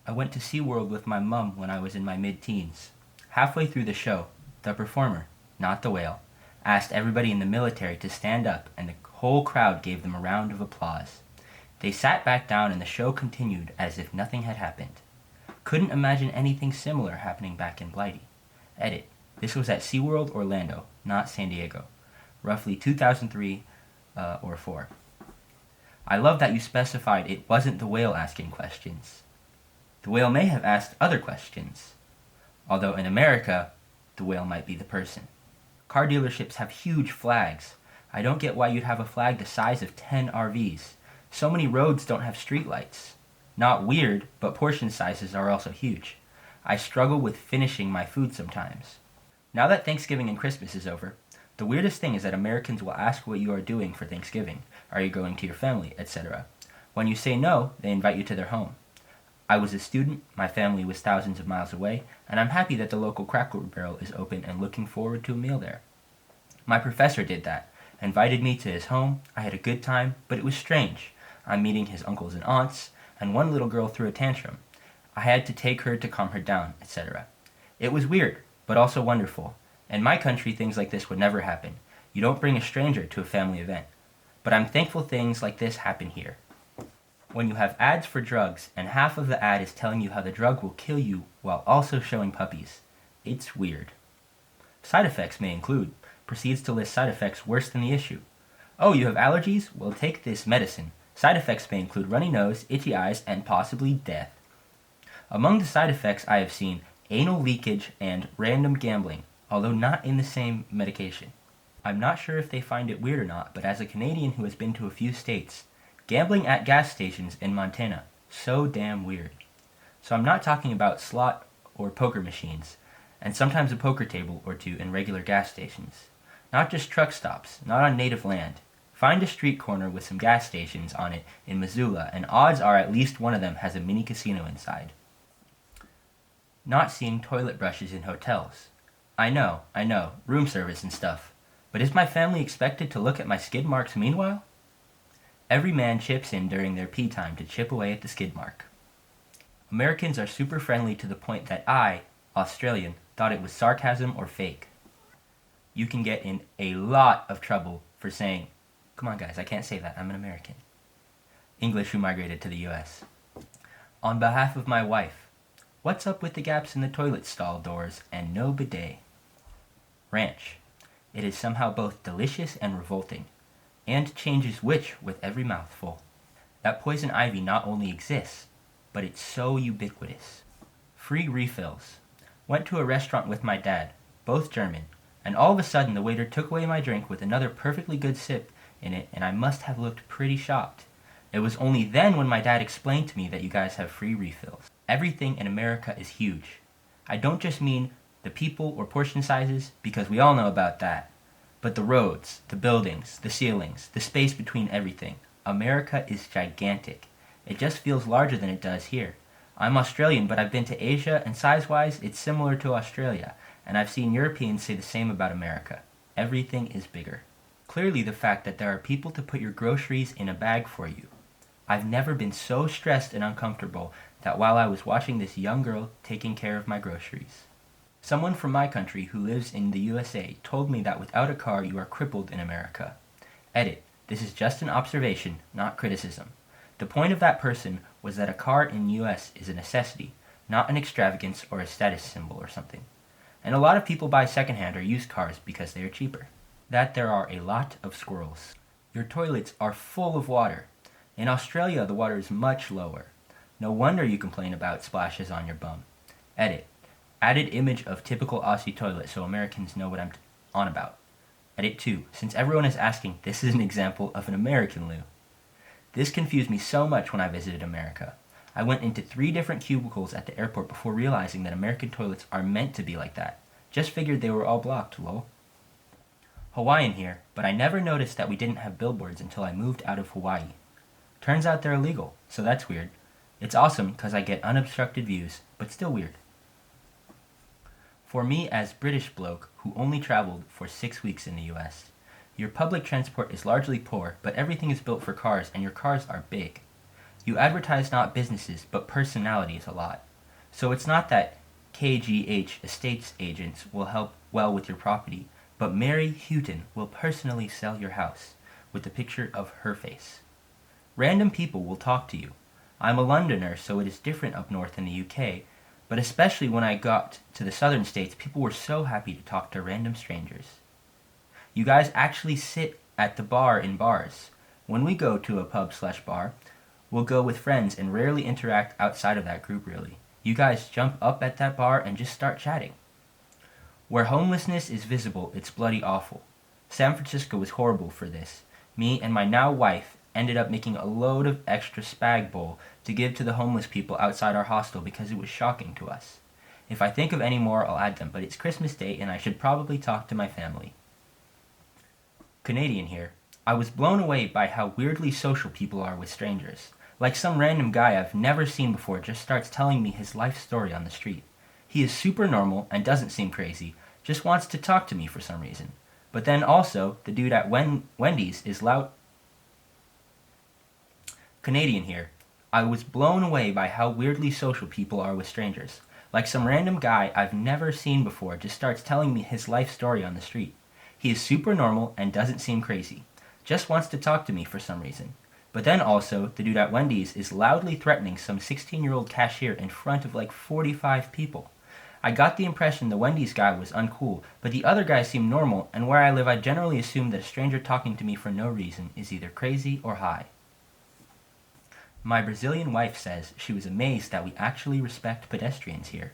I went to SeaWorld with my mum when I was in my mid-teens. Halfway through the show, the performer, not the whale, asked everybody in the military to stand up, and the whole crowd gave them a round of applause. They sat back down and the show continued as if nothing had happened. Couldn't imagine anything similar happening back in Blighty. Edit. This was at SeaWorld Orlando, not San Diego. Roughly 2003 or 4. I love that you specified it wasn't the whale asking questions. The whale may have asked other questions, although in America, the whale might be the person. Car dealerships have huge flags. I don't get why you'd have a flag the size of 10 RVs. So many roads don't have streetlights. Not weird, but portion sizes are also huge. I struggle with finishing my food sometimes. Now that Thanksgiving and Christmas is over, the weirdest thing is that Americans will ask what you are doing for Thanksgiving. Are you going to your family, etc. When you say no, they invite you to their home. I was a student, my family was thousands of miles away, and I'm happy that the local Cracker Barrel is open and looking forward to a meal there. My professor did that, invited me to his home. I had a good time, but it was strange. I'm meeting his uncles and aunts, and one little girl threw a tantrum. I had to take her to calm her down, etc. It was weird, but also wonderful. In my country, things like this would never happen. You don't bring a stranger to a family event. But I'm thankful things like this happen here. When you have ads for drugs, and half of the ad is telling you how the drug will kill you while also showing puppies, it's weird. Side effects may include, proceeds to list side effects worse than the issue. Oh, you have allergies? Well, take this medicine. Side effects may include runny nose, itchy eyes, and possibly death. Among the side effects I have seen, anal leakage and random gambling, although not in the same medication. I'm not sure if they find it weird or not, but as a Canadian who has been to a few states, gambling at gas stations in Montana, so damn weird. So I'm not talking about slot or poker machines, and sometimes a poker table or two in regular gas stations. Not just truck stops, not on native land. Find a street corner with some gas stations on it in Missoula, and odds are at least one of them has a mini casino inside. Not seeing toilet brushes in hotels. I know, room service and stuff. But is my family expected to look at my skid marks meanwhile? Every man chips in during their pee time to chip away at the skid mark. Americans are super friendly to the point that I, Australian, thought it was sarcasm or fake. You can get in a lot of trouble for saying, "Come on guys, I can't say that, I'm an American." English who migrated to the US. On behalf of my wife, what's up with the gaps in the toilet stall doors and no bidet? Ranch. It is somehow both delicious and revolting, and changes which with every mouthful. That poison ivy not only exists, but it's so ubiquitous. Free refills. Went to a restaurant with my dad, both German, and all of a sudden the waiter took away my drink with another perfectly good sip in it, and I must have looked pretty shocked. It was only then when my dad explained to me that you guys have free refills. Everything in America is huge. I don't just mean the people or portion sizes, because we all know about that, but the roads, the buildings, the ceilings, the space between everything. America is gigantic. It just feels larger than it does here. I'm Australian, but I've been to Asia, and size-wise, it's similar to Australia, and I've seen Europeans say the same about America. Everything is bigger. Clearly the fact that there are people to put your groceries in a bag for you. I've never been so stressed and uncomfortable that while I was watching this young girl taking care of my groceries. Someone from my country who lives in the USA told me that without a car you are crippled in America. Edit. This is just an observation, not criticism. The point of that person was that a car in US is a necessity, not an extravagance or a status symbol or something. And a lot of people buy secondhand or used cars because they are cheaper. That there are a lot of squirrels. Your toilets are full of water. In Australia the water is much lower. No wonder you complain about splashes on your bum. Edit. Added image of typical Aussie toilet so Americans know what I'm on about. Edit 2. Since everyone is asking, this is an example of an American loo. This confused me so much when I visited America. I went into 3 different cubicles at the airport before realizing that American toilets are meant to be like that. Just figured they were all blocked, lol. Hawaiian here, but I never noticed that we didn't have billboards until I moved out of Hawaii. Turns out they're illegal, so that's weird. It's awesome because I get unobstructed views, but still weird. For me as British bloke who only traveled for 6 weeks in the US, your public transport is largely poor, but everything is built for cars and your cars are big. You advertise not businesses, but personalities a lot. So it's not that KGH Estates agents will help well with your property, but Mary Houghton will personally sell your house, with a picture of her face. Random people will talk to you. I'm a Londoner, so it is different up north in the UK, but especially when I got to the southern states, people were so happy to talk to random strangers. You guys actually sit at the bar in bars. When we go to a pub/bar, we'll go with friends and rarely interact outside of that group really. You guys jump up at that bar and just start chatting. Where homelessness is visible, it's bloody awful. San Francisco was horrible for this. Me and my now wife ended up making a load of extra spag bowl to give to the homeless people outside our hostel because it was shocking to us. If I think of any more, I'll add them, but it's Christmas Day and I should probably talk to my family. Canadian here. I was blown away by how weirdly social people are with strangers. Like some random guy I've never seen before just starts telling me his life story on the street. He is super normal and doesn't seem crazy, just wants to talk to me for some reason. But then also, the dude at Wendy's is loud. Canadian here. I was blown away by how weirdly social people are with strangers. Like some random guy I've never seen before just starts telling me his life story on the street. He is super normal and doesn't seem crazy. Just wants to talk to me for some reason. But then also, the dude at Wendy's is loudly threatening some 16-year-old cashier in front of like 45 people. I got the impression the Wendy's guy was uncool, but the other guy seemed normal, and where I live I generally assume that a stranger talking to me for no reason is either crazy or high. My Brazilian wife says she was amazed that we actually respect pedestrians here.